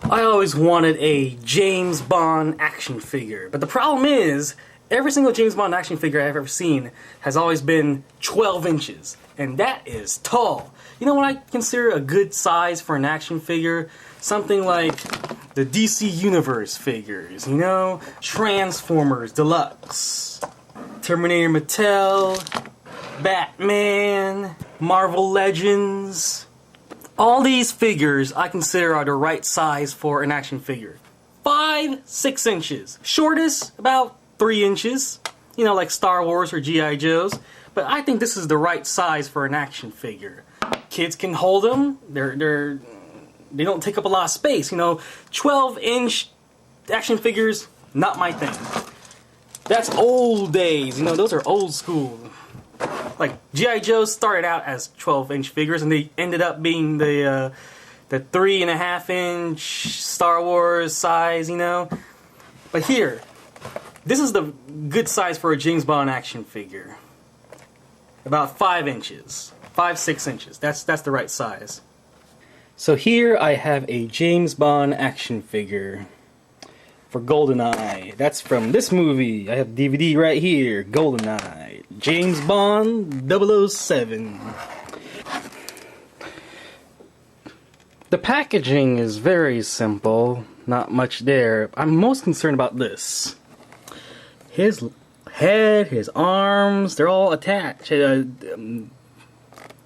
I always wanted a James Bond action figure, but the problem is, every single James Bond action figure I've ever seen has always been 12 inches, and that is tall. You know what I consider a good size for an action figure? Something like the DC Universe figures, you know? Transformers Deluxe, Terminator Mattel, Batman, Marvel Legends. All these figures I consider are the right size for an action figure. 5-6 inches. Shortest, about 3 inches. You know, like Star Wars or G.I. Joes. But I think this is the right size for an action figure. Kids can hold them. They don't take up a lot of space. You know, 12-inch action figures, not my thing. That's old days. You know, those are old school. Like G.I. Joe started out as 12-inch figures, and they ended up being the 3.5-inch Star Wars size, you know. But here, this is the good size for a James Bond action figure. About 5 inches, 5-6 inches. That's the right size. So here I have a James Bond action figure for GoldenEye. That's from this movie. I have DVD right here, GoldenEye. James Bond 007. The packaging is very simple, not much there. I'm most concerned about this. His head, his arms, they're all attached,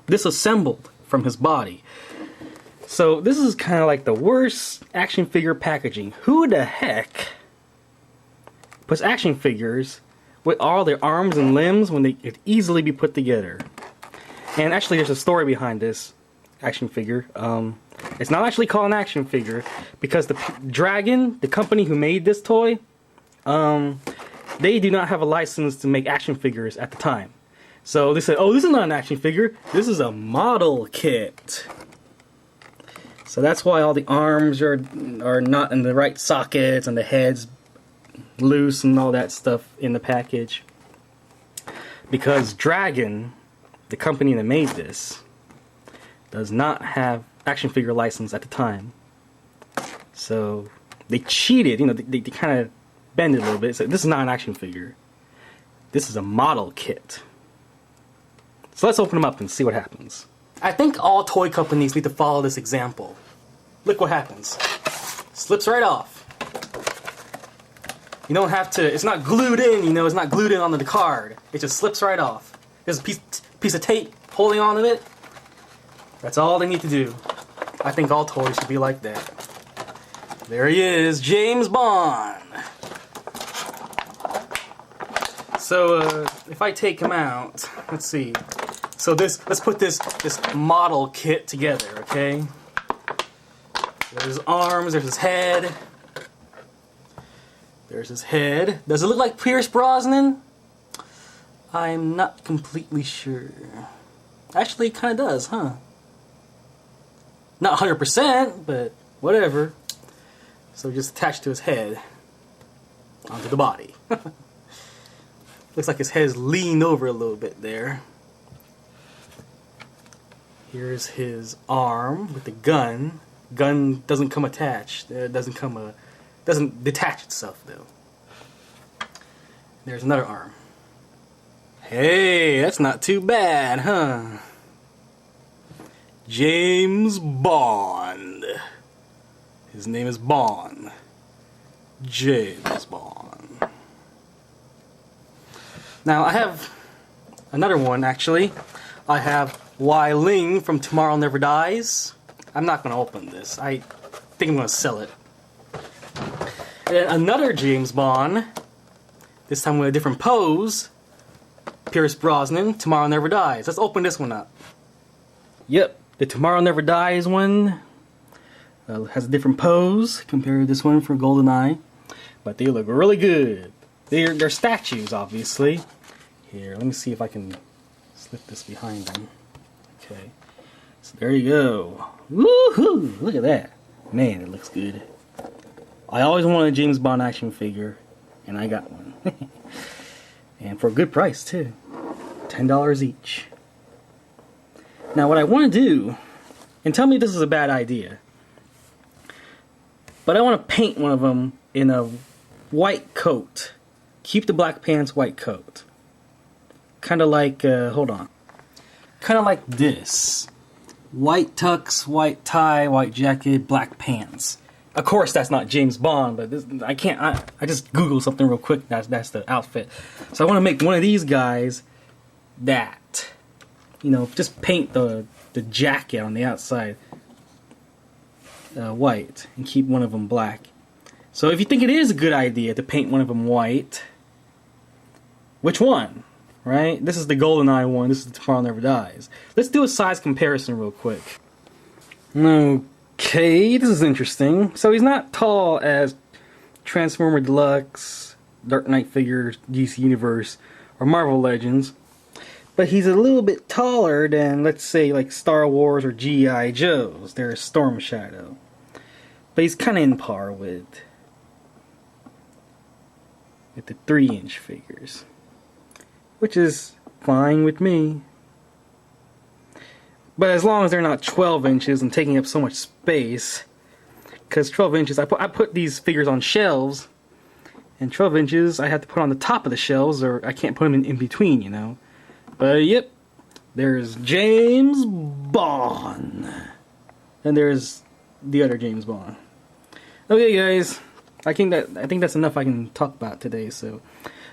disassembled from his body. So this is kind of like the worst action figure packaging. Who the heck puts action figures with all their arms and limbs when they could easily be put together? And actually there's a story behind this action figure. It's not actually called an action figure because the Dragon, the company who made this toy, they do not have a license to make action figures at the time. So they said, oh, this is not an action figure, this is a model kit. So that's why all the arms are not in the right sockets and the head's loose and all that stuff in the package. Because Dragon, the company that made this, does not have action figure license at the time. So they cheated, you know, they kind of bend it a little bit. So this is not an action figure. This is a model kit. So let's open them up and see what happens. I think all toy companies need to follow this example. Look what happens. Slips right off. You don't have to, it's not glued in, you know, it's not glued in onto the card. It just slips right off. There's a piece of tape holding on to it. That's all they need to do. I think all toys should be like that. There he is, James Bond. So, if I take him out, let's see. So let's put this model kit together, okay? There's his arms, there's his head. There's his head. Does it look like Pierce Brosnan? I'm not completely sure. Actually, it kind of does, huh? Not 100%, but whatever. So just attached to his head onto the body. Looks like his head is leaned over a little bit there. Here's his arm with the gun. Gun doesn't come attached. It doesn't detach itself though. There's another arm. Hey, that's not too bad, huh? James Bond. His name is Bond. James Bond. Now I have another one actually. I have Wai Ling from Tomorrow Never Dies. I'm not going to open this. I think I'm going to sell it. And another James Bond. This time with a different pose. Pierce Brosnan, Tomorrow Never Dies. Let's open this one up. Yep, the Tomorrow Never Dies one has a different pose compared to this one for GoldenEye. But they look really good. They're statues, obviously. Here, let me see if I can slip this behind them. Okay. So there you go. Woohoo! Look at that. Man, it looks good. I always wanted a James Bond action figure, and I got one. And for a good price, too. $10 each. Now, what I want to do, and tell me if this is a bad idea. But I want to paint one of them in a white coat. Keep the black pants, white coat. Kind of like, hold on. Kind of like this. White tux, white tie, white jacket, black pants. Of course, that's not James Bond, but this, I can't. I just Googled something real quick. That's the outfit. So I want to make one of these guys that, you know, just paint the jacket on the outside white and keep one of them black. So if you think it is a good idea to paint one of them white, which one? Right? This is the GoldenEye one. This is the Tomorrow Never Dies. Let's do a size comparison real quick. Okay, this is interesting. So he's not tall as Transformer Deluxe, Dark Knight figures, DC Universe, or Marvel Legends. But he's a little bit taller than, let's say, like Star Wars or G.I. Joe's. There's Storm Shadow. But he's kind of in par with the 3-inch figures. Which is fine with me. But as long as they're not 12 inches and taking up so much space. Because 12 inches, I put these figures on shelves. And 12 inches I have to put on the top of the shelves, or I can't put them in between, you know. But yep, there's James Bond. And there's the other James Bond. Okay guys, I think that's enough I can talk about today, so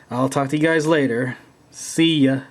I'll talk to you guys later. See ya.